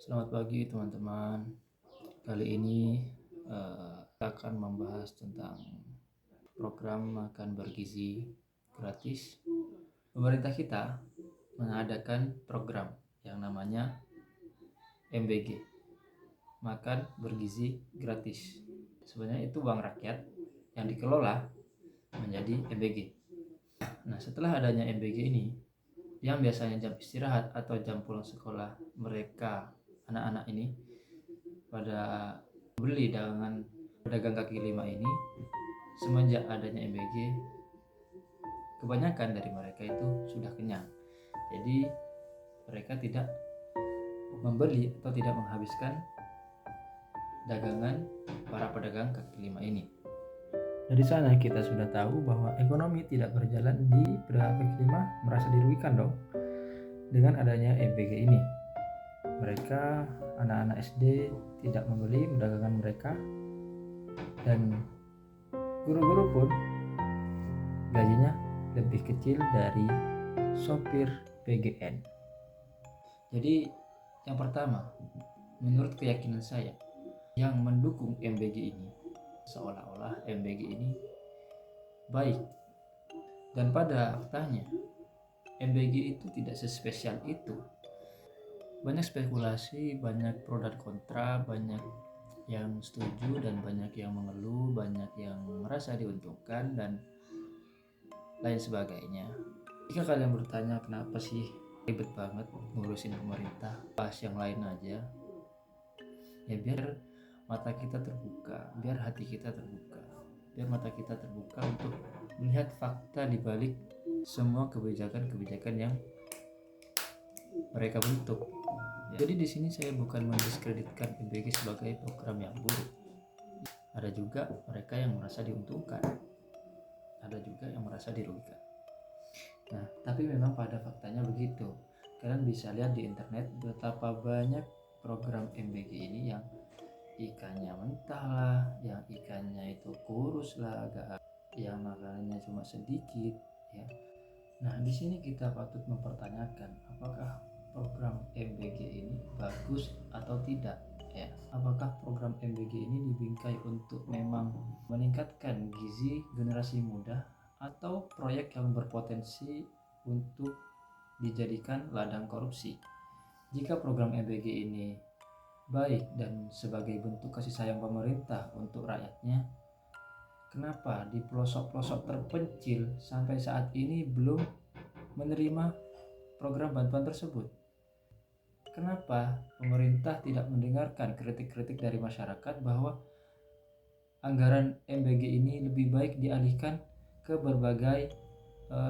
Selamat pagi teman-teman. Kali ini kita akan membahas tentang program makan bergizi gratis. Pemerintah kita mengadakan program yang namanya MBG, makan bergizi gratis. Sebenarnya itu uang rakyat yang dikelola menjadi MBG. Nah, setelah adanya MBG ini, yang biasanya jam istirahat atau jam pulang sekolah mereka, anak-anak ini pada beli dagangan pedagang kaki lima ini, semenjak adanya MBG kebanyakan dari mereka itu sudah kenyang. Jadi mereka tidak membeli atau tidak menghabiskan dagangan para pedagang kaki lima ini. Dari sana kita sudah tahu bahwa ekonomi tidak berjalan di pedagang kaki lima, merasa dirugikan dong dengan adanya MBG ini. Mereka, anak-anak SD, tidak membeli dagangan mereka, dan guru-guru pun gajinya lebih kecil dari sopir PGN. Jadi yang pertama, menurut keyakinan saya, yang mendukung MBG ini seolah-olah MBG ini baik, dan pada faktanya MBG itu tidak sespesial itu. Banyak spekulasi, banyak pro dan kontra, banyak yang setuju dan banyak yang mengeluh, banyak yang merasa diuntungkan dan lain sebagainya. Jika kalian bertanya kenapa sih ribet banget ngurusin pemerintah, bahas yang lain aja, ya biar mata kita terbuka, biar hati kita terbuka, biar mata kita terbuka untuk melihat fakta di balik semua kebijakan-kebijakan yang mereka bentuk. Jadi di sini saya bukan mendiskreditkan MBG sebagai program yang buruk. Ada juga mereka yang merasa diuntungkan, ada juga yang merasa dirugikan. Nah, tapi memang pada faktanya begitu. Kalian bisa lihat di internet betapa banyak program MBG ini yang ikannya mentah lah, yang ikannya itu kurus lah, agak yang makanannya cuma sedikit, ya. Nah, di sini kita patut mempertanyakan apakah program MBG ini bagus atau tidak, ya. Apakah program MBG ini dibingkai untuk memang meningkatkan gizi generasi muda, atau proyek yang berpotensi untuk dijadikan ladang korupsi? Jika program MBG ini baik dan sebagai bentuk kasih sayang pemerintah untuk rakyatnya, kenapa di pelosok-pelosok terpencil sampai saat ini belum menerima program bantuan tersebut? Kenapa pemerintah tidak mendengarkan kritik-kritik dari masyarakat bahwa anggaran MBG ini lebih baik dialihkan ke berbagai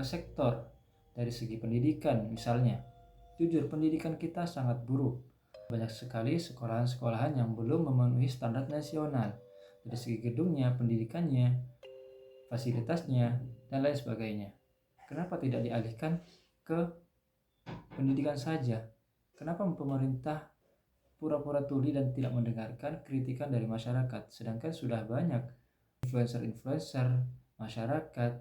sektor, dari segi pendidikan misalnya? Jujur, pendidikan kita sangat buruk. Banyak sekali sekolahan-sekolahan yang belum memenuhi standar nasional dari segi gedungnya, pendidikannya, fasilitasnya, dan lain sebagainya. Kenapa tidak dialihkan ke pendidikan saja? Kenapa pemerintah pura-pura tuli dan tidak mendengarkan kritikan dari masyarakat, sedangkan sudah banyak influencer-influencer masyarakat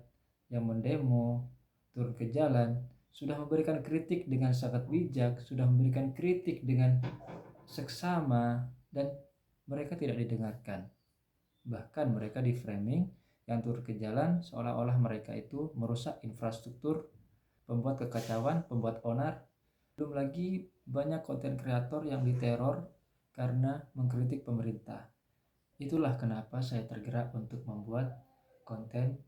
yang mendemo, turun ke jalan, sudah memberikan kritik dengan sangat bijak, sudah memberikan kritik dengan seksama, dan mereka tidak didengarkan. Bahkan mereka di framing yang turun ke jalan seolah-olah mereka itu merusak infrastruktur, pembuat kekacauan, pembuat onar. Belum lagi banyak konten kreator yang diteror karena mengkritik pemerintah. Itulah kenapa saya tergerak untuk membuat konten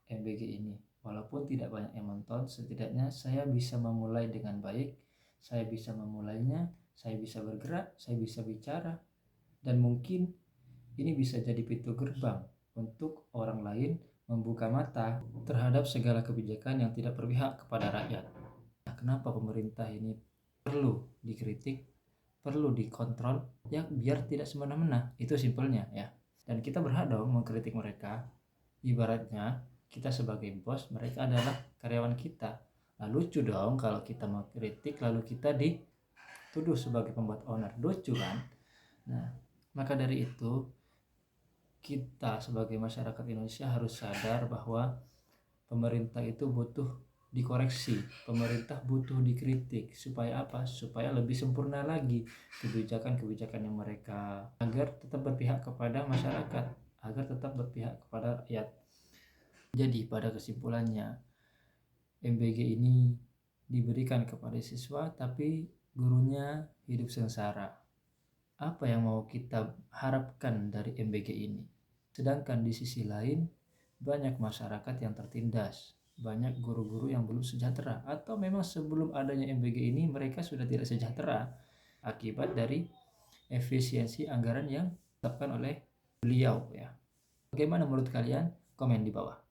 MBG ini. Walaupun tidak banyak yang nonton, setidaknya saya bisa memulai dengan baik, saya bisa memulainya, saya bisa bergerak, saya bisa bicara, dan mungkin ini bisa jadi pintu gerbang untuk orang lain membuka mata terhadap segala kebijakan yang tidak berpihak kepada rakyat. Nah, kenapa pemerintah ini perlu dikritik, perlu dikontrol, ya biar tidak semena-mena, itu simpelnya ya. Dan kita berhak dong mengkritik mereka. Ibaratnya kita sebagai bos, mereka adalah karyawan kita. Nah, lucu dong kalau kita mengkritik lalu kita dituduh sebagai pembuat onar, lucu kan? Nah, maka dari itu kita sebagai masyarakat Indonesia harus sadar bahwa pemerintah itu butuh dikoreksi, pemerintah butuh dikritik. Supaya apa? Supaya lebih sempurna lagi kebijakan-kebijakan yang mereka, agar tetap berpihak kepada masyarakat, agar tetap berpihak kepada rakyat. Jadi pada kesimpulannya, MBG ini diberikan kepada siswa tapi gurunya hidup sengsara. Apa yang mau kita harapkan dari MBG ini? Sedangkan di sisi lain, banyak masyarakat yang tertindas, banyak guru-guru yang belum sejahtera, atau memang sebelum adanya MBG ini mereka sudah tidak sejahtera akibat dari efisiensi anggaran yang ditetapkan oleh beliau ya. Bagaimana menurut kalian? Komen di bawah.